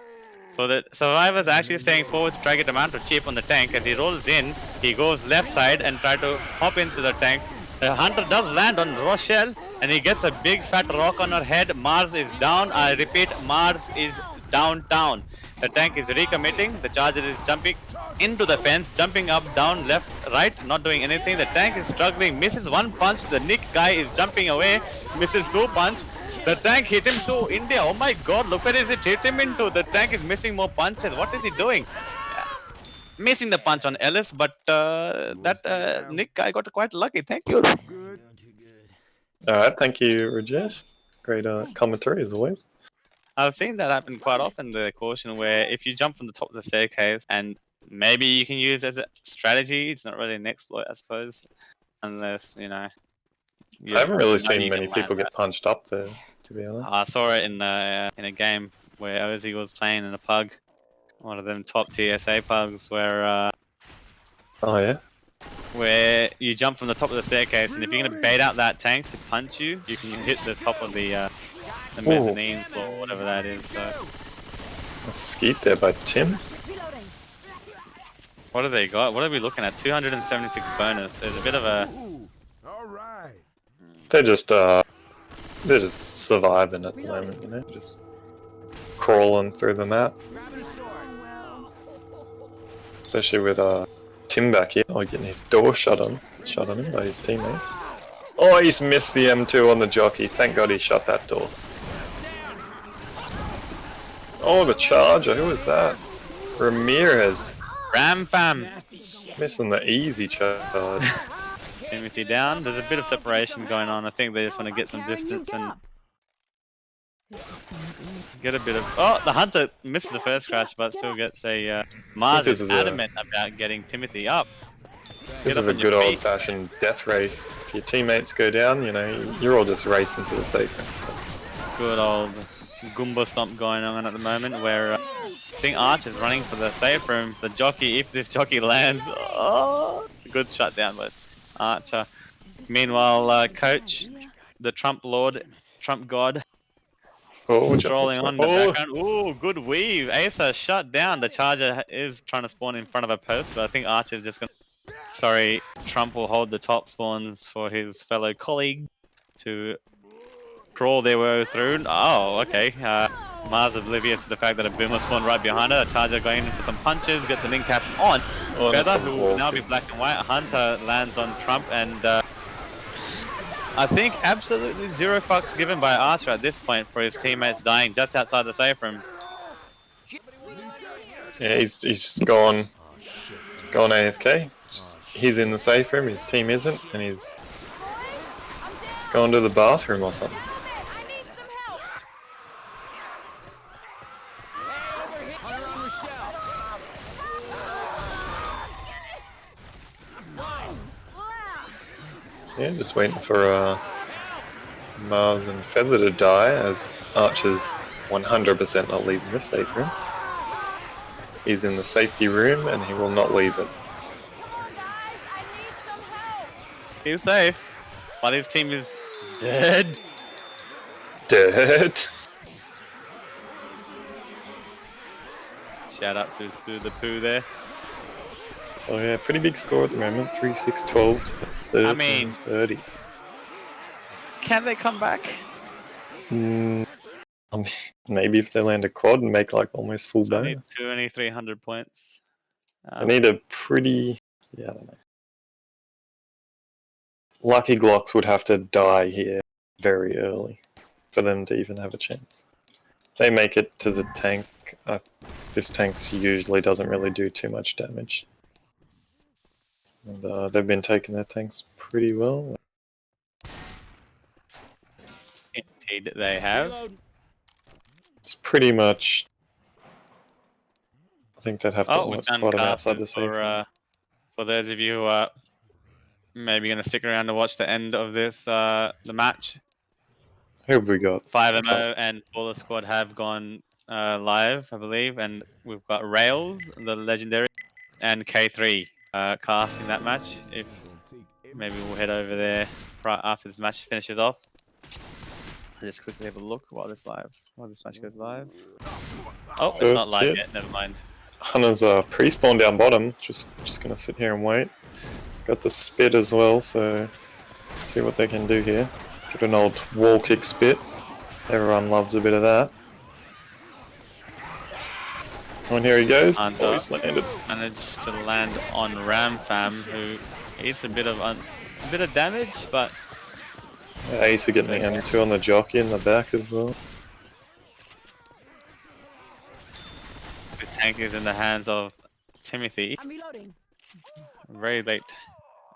So the survivors actually staying forward to try to get amount of chip on the tank. As he rolls in, he goes left side and try to hop into the tank. The hunter does land on Rochelle, and he gets a big fat rock on her head. Mars is down. I repeat, Mars is downtown. The tank is recommitting. The charger is jumping into the fence, jumping up, down, left, right, not doing anything. The tank is struggling, misses one punch. The Nick guy is jumping away, misses two punch. The tank hit him to India. Oh my god, look where is it hit him into. The tank is missing more punches. What is he doing? Missing the punch on Ellis, but that Nick guy got quite lucky. Thank you. Doing too good. Alright, thank you, Rajesh. Great commentary as always. I've seen that happen quite often, the caution, where if you jump from the top of the staircase, and maybe you can use it as a strategy, it's not really an exploit, I suppose, unless, you know. I haven't really you seen many can people land get punched up there, to be honest. I saw it in a game where Ozzy was playing in a pug, one of them top TSA pugs, where Oh yeah? you jump from the top of the staircase, and if you're gonna bait out that tank to punch you, you can hit the top of the mezzanine floor, whatever that is. So A skeet there by Tim. Reloading. what have they got? What are we looking at? 276 bonus. There's a bit of a They're just surviving at the moment, you know, just crawling through the map. Especially with Tim back here, getting his door shut on him by his teammates. Oh, he's missed the M2 on the jockey. Thank God he shut that door. Oh, the charger. Who was that? Ramirez. ram fam. Missing the easy charge. Timothy down. There's a bit of separation going on. I think they just want to get some distance and This is so good. get a bit of. Oh, the hunter misses the first crash, but still gets a. Mars this is is a- adamant about getting Timothy up. This Get is up a on your good feet. old-fashioned death race. If your teammates go down, you know, you're all just racing to the safe room. So. Good old Goomba stomp going on at the moment, where I think Arch is running for the safe room. The jockey, if this jockey lands, oh, good shutdown with Archer. Meanwhile, Coach, the Trump Lord, Trump God, Oh, strolling on in the oh, background. Ooh, good weave. Asa shut down. The Charger is trying to spawn in front of a post, but I think Archer's just going to... Sorry, Trump will hold the top spawns for his fellow colleague to crawl their way through. Oh, okay. Mars oblivious to the fact that a boomer spawned right behind her. A Charger going in for some punches, gets an incap on Oh, Feather, that's a who wall will now be kick. black and white. Hunter lands on Trump, and I think absolutely zero fucks given by Archer at this point for his teammates dying just outside the safe room. Yeah, he's just gone AFK. He's in the safe room, his team isn't, and he's gone to the bathroom or something. So yeah, just waiting for Mars and Feather to die as Archer's 100% not leaving this safe room. He's in the safety room and he will not leave it. He's safe, but his team is dead. Dead. Shout out to Sue the Pooh there. Oh yeah, pretty big score at the moment. 3-6-12 to 13 I mean- 30. Can they come back? I mean, maybe if they land a quad and make like almost full I need bonus. 300 points. They need a pretty... yeah, I don't know. Luckyglocks would have to die here very early for them to even have a chance. If they make it to the tank, this tank usually doesn't really do too much damage. And they've been taking their tanks pretty well. Indeed, they have. It's pretty much... I think they'd have to Oh, we've almost done spot them outside the classes safe room. for those of you who are maybe gonna stick around to watch the end of this the match. Who have we got? 5MO and Baller Squad have gone live, I believe, and we've got Rails, the legendary, and K3 casting that match. If maybe we'll head over there right after this match finishes off. Just quickly have a look while this match goes live. Oh, it's not First live hit. yet. Never mind. Hunter's pre-spawn down bottom. Just gonna sit here and wait. Got the spit as well, so see what they can do here. Get an old wall kick spit. Everyone loves a bit of that. And here he goes. Hunter. Oh, he's landed. Managed to land on Ramfam, who eats a bit of damage, but Ace are getting the M2 on the jockey in the back as well. this tank is in the hands of Timothy. I'm reloading. Very late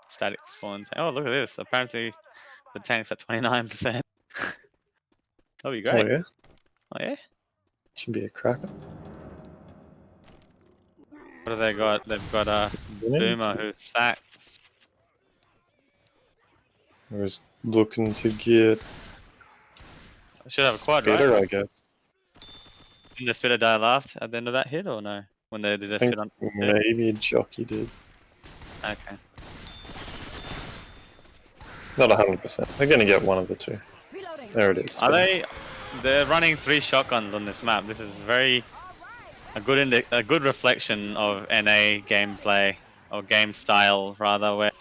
static spawn. Oh, look at this. Apparently the tank's at 29%. That'll be great. Oh yeah, Oh yeah? should be a cracker. What have they got? They've got a Boomer who sacks. I was looking to get Should have a quad, spitter, right? I guess. Didn't the spitter die last at the end of that hit or no? When they did I a think spit on maybe jockey did. Okay. Not 100%. They're gonna get one of the two. Reloading. There it is. Are they? They're running 3 shotguns on this map. This is a good reflection of NA gameplay or game style rather, where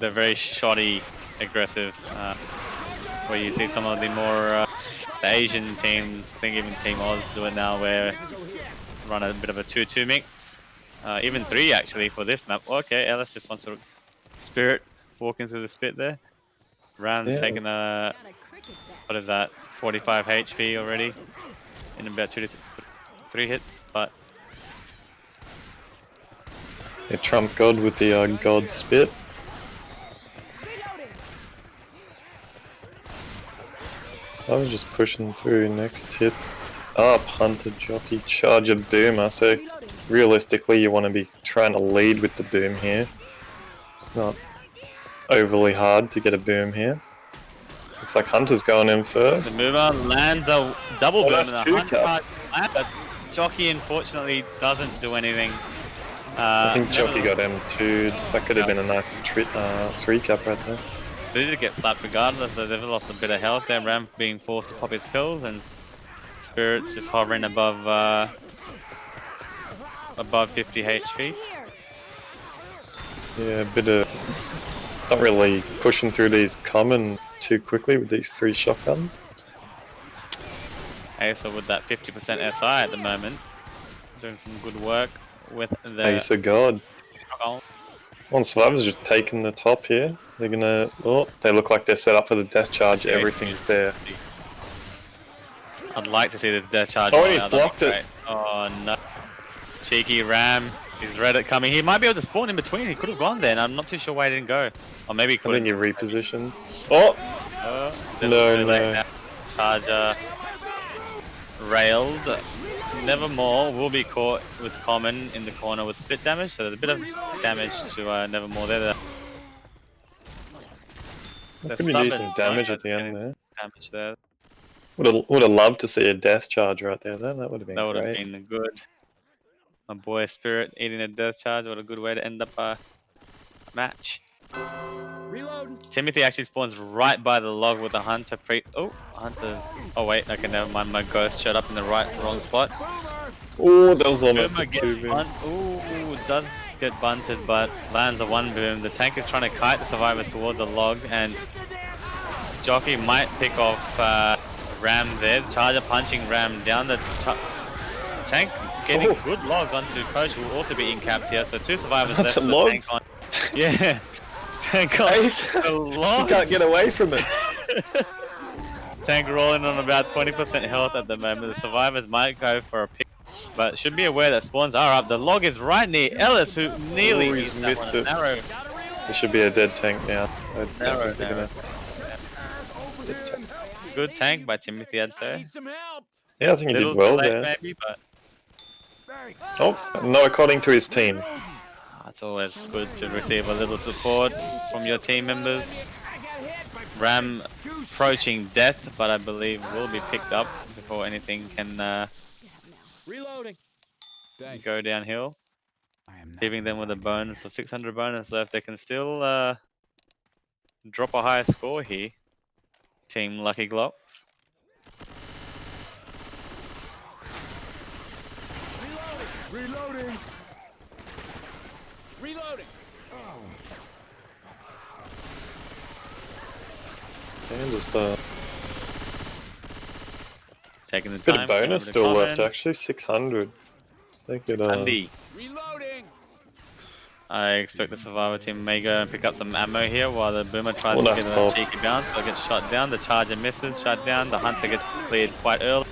they're very shoddy, aggressive. Where you see some of the more the Asian teams, I think even Team Oz do it now, where run a bit of a 2-2 mix, even 3 actually for this map. Okay, Ellis just wants to spirit walking through the spit there. Ram's taking a, Got a cricket bat. what is that, 45 HP already in about 2 to 3 hits, but Yeah, Trump God with the God spit. Reloading. So I was just pushing through. Next hit up, Hunter, jockey, charger, boomer. So Reloading. realistically, you want to be trying to lead with the boom here. It's not overly hard to get a boom here. Looks like Hunter's going in the first. mover lands a double boom nice and a two 100 cap. land, but Jockey unfortunately doesn't do anything. I think jockey got M2'd. That could have been a nice 3 cap right there. They did get slapped regardless, so they've lost a bit of health there. Ram being forced to pop his kills, and Spirit's just hovering above 50 HP. Here. Yeah, a bit of not really pushing through these common too quickly with these 3 shotguns. Acer with that 50% SI at the moment, doing some good work with the Ace of God. goal. One Survivor's just taking the top here. They're gonna. Oh, they look like they're set up for the death charge. Everything's there. I'd like to see the death charge. Oh, roll and he's out, that'd be blocked it. great. Oh no. Cheeky Ram. He's read it coming. He might be able to spawn in between. He could have gone there, and I'm not too sure why he didn't go. Or maybe he I couldn't. think you repositioned. Oh! No, no. Charger railed. Nevermore will be caught with common in the corner with split damage, so there's a bit of damage to Nevermore there. The Pretty stubborn decent damage at the getting end there. Damage there. Would have loved to see a death charge right there. That would have been That would have great. been good. My boy Spirit eating a death charge. What a good way to end up a match. Reloading. Timothy actually spawns right by the log with the Hunter Hunter. Oh wait, okay, never mind. My ghost showed up in the wrong spot. Oh, that was almost Boomer a gets 2 boom. Ooh, does get bunted, but lands a 1 boom. The tank is trying to kite the survivors towards the log, and Jockey might pick off Ram there. Charger punching Ram down the tank, getting good logs onto Coach, who will also be in-capped here. So 2 survivors left. The with logs? Tank on. Yeah, tank on Ace, the you log. can't get away from it. Tank rolling on about 20% health at the moment. The survivors might go for a pick, but should be aware that spawns are up. The log is right near Ellis, who nearly he's missed that missed one. it. Narrow. It should be a dead tank now. I don't Narrow, think they're narrow. gonna. It's dead tank. Good tank by Timothy, I'd say. Need some help. Yeah, I think he Little did well too late there. maybe, but Oh, not according to his team. It's always good to receive a little support from your team members. Ram approaching death, but I believe will be picked up before anything can Reloading. Thanks. go downhill. I am not Leaving them with a bonus of 600 bonus, so if they can still drop a higher score here, Team Luckyglocks. Reloading. Reloading. And just Taking the bit time. of bonus to still left, comment. actually 600. They could Andy. Reloading. I expect the Survivor team may go and pick up some ammo here while the Boomer tries Oh, to nice get a pop. cheeky bounce. So it gets shot down. The Charger misses, shot down. The Hunter gets cleared quite early.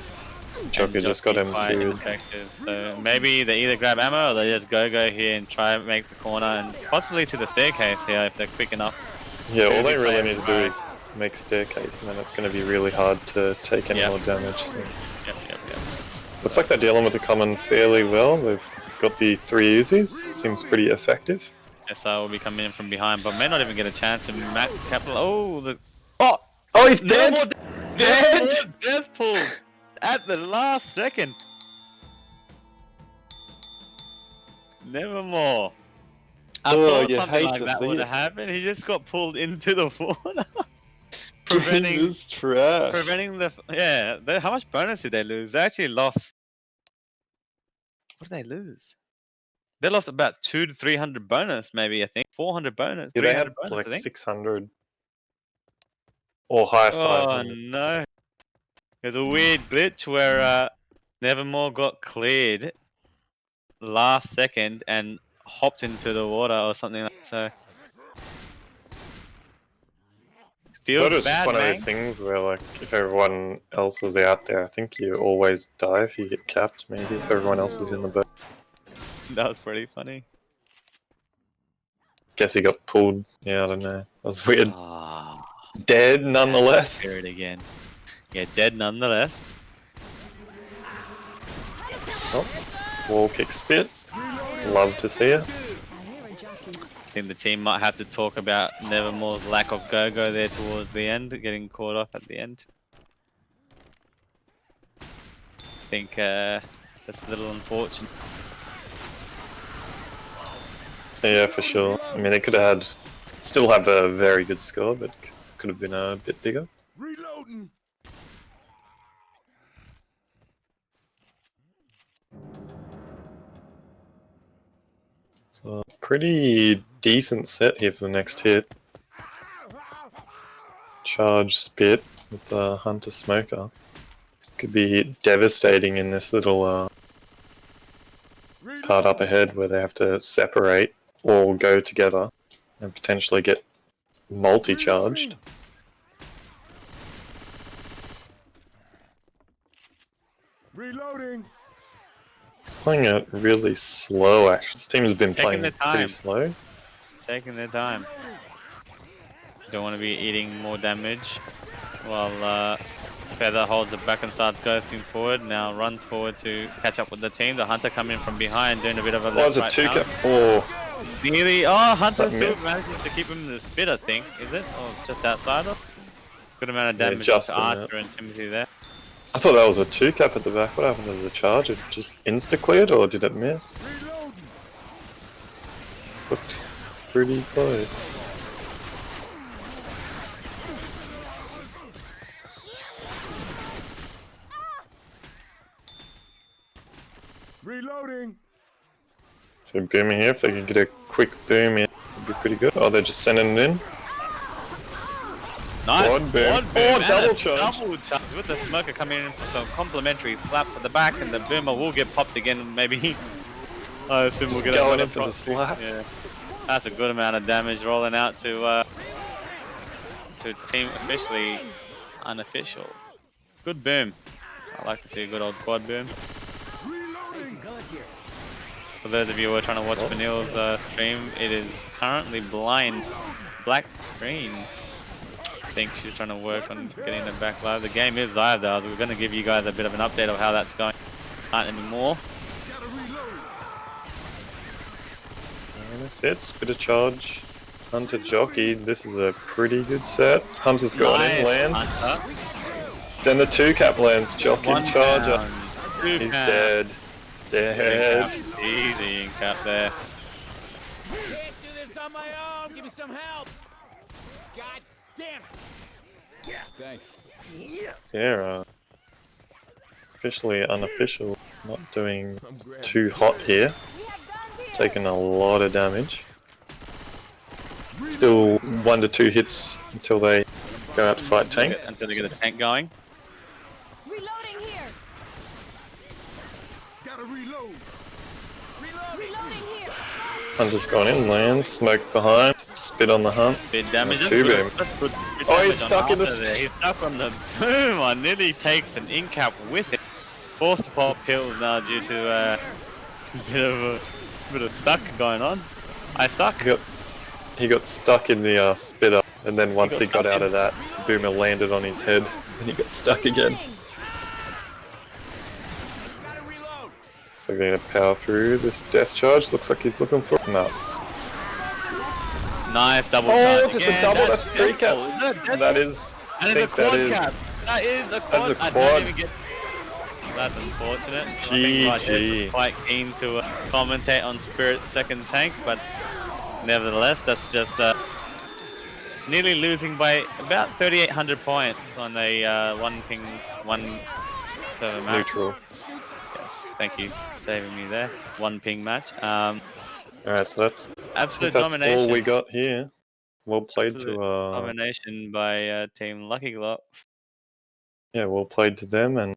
Joker and just got Jockey him quite too. ineffective. So maybe they either grab ammo or they just go here and try and make the corner and possibly to the staircase here if they're quick enough. Yeah, all they Maybe really play need to do right. is make staircase, and then it's going to be really hard to take any Yep. more damage. So. Yep. Looks like they're dealing with the common fairly well. They've got the 3 Uzis. Seems pretty effective. SR will be coming in from behind, but may not even get a chance to capital. Oh, he's No more dead! Dead! death pull at the last second. Nevermore. I Oh, thought you something hate like to that see would it. have happened. He just got pulled into the water, Game preventing is trash. the how much bonus did they lose? They actually lost. What did they lose? They lost about 200 to 300 bonus, maybe. I think 400 bonus, Yeah, they 300 had bonus. I like think. 600 or high Oh 500. no! There's a weird glitch where Nevermore got cleared last second and hopped into the water or something like that. So I feels thought it was bad, just one of man. those things where, like, if everyone else is out there, I think you always die if you get capped, maybe, if everyone else is in the boat. That was pretty funny. Guess he got pulled. Yeah, I don't know. That was weird. Ah, Dead, nonetheless. hear it again. Yeah, dead nonetheless. Oh, wall kick spit. Love to see it. I hear a jockey. I think the team might have to talk about Nevermore's lack of go-go there towards the end, getting caught off at the end. I think that's a little unfortunate. Yeah, for sure. I mean, they could have had, still have a very good score, but could have been a bit bigger. Reloading. So, pretty decent set here for the next hit. Charge spit with the Hunter Smoker. Could be devastating in this little part up ahead where they have to separate or go together and potentially get multi-charged. Reloading. It's playing it really slow, actually. This team's been Taking playing their pretty time. slow. Taking their time. Don't want to be eating more damage while Feather holds it back and starts ghosting forward. Now runs forward to catch up with the team. The Hunter coming in from behind, doing a bit of a Oh, it's a left 2-cap. Oh, Nearly. Oh, Hunter That still missed. manages to keep him in the spit, I think. Is it? Or just outside of? Good amount of Yeah, damage just to in Archer and Timothy there. I thought that was a 2-cap at the back. What happened to the charge? It just insta-cleared or did it miss? Reloading. Looked pretty close. Reloading. So booming here, if they can get a quick boom in, it'd be pretty good. Oh, they're just sending it in. Nice. Quad boom. Quad Oh, and double a charge. Double charge with the Smoker coming in for some complimentary slaps at the back, and the Boomer will get popped again. Maybe. I assume we'll Just get going another in for the proxy. slaps. Yeah. That's a good amount of damage rolling out to Team Officially Unofficial. Good boom. I like to see a good old quad boom. Hey, some guns here. For those of you who are trying to watch Vanille's stream, it is currently black screen. I think she's trying to work on getting it back live. The game is live though, so we're going to give you guys a bit of an update of how that's going. Not anymore. Nice hits, bit of charge. Hunter Jockey, this is a pretty good set. Hunter's gone in, lands. Hunter. Then the 2-cap lands, Jockey One Charger. down. Two He's cap. dead. Dead. Easy cap there. Can't do this on my own. Give me some help. God damn it. Thanks. Sierra. Officially unofficial. Not doing too hot here. Taking a lot of damage. Still 1 to 2 hits until they go out to fight tank. Until they get a tank going. Reloading here. Gotta reload. Reloading here. Hunter's gone in, lands, smoke behind, spit on the hunt. Bit damage. Two boom. That's good. Oh, he's stuck in the there. He's stuck on the boom. I nearly takes an in-cap with it. Forced to pop pills now due to a bit of stuck going on. I stuck. He got stuck in the spitter, and then once he got out of that, the boomer landed on his head, and he got stuck again. Gotta reload. So we're going to power through this death charge. Looks like he's looking for him out. Nice double Oh, charge just again. a double. That's 3 cap. That That is. I is a think quad that is. cap. That is a quad. a I quad. don't even get. That's unfortunate. I think Raj GG. is quite keen to commentate on Spirit's second tank, but nevertheless, that's just nearly losing by about 3,800 points on a 1 ping 1 server match. Neutral. Thank you, saving me there. 1 ping match. Alright, so that's Absolute that's domination. all we got here. Well played Absolute to domination by Team Luckyglock. yeah, well played to them, and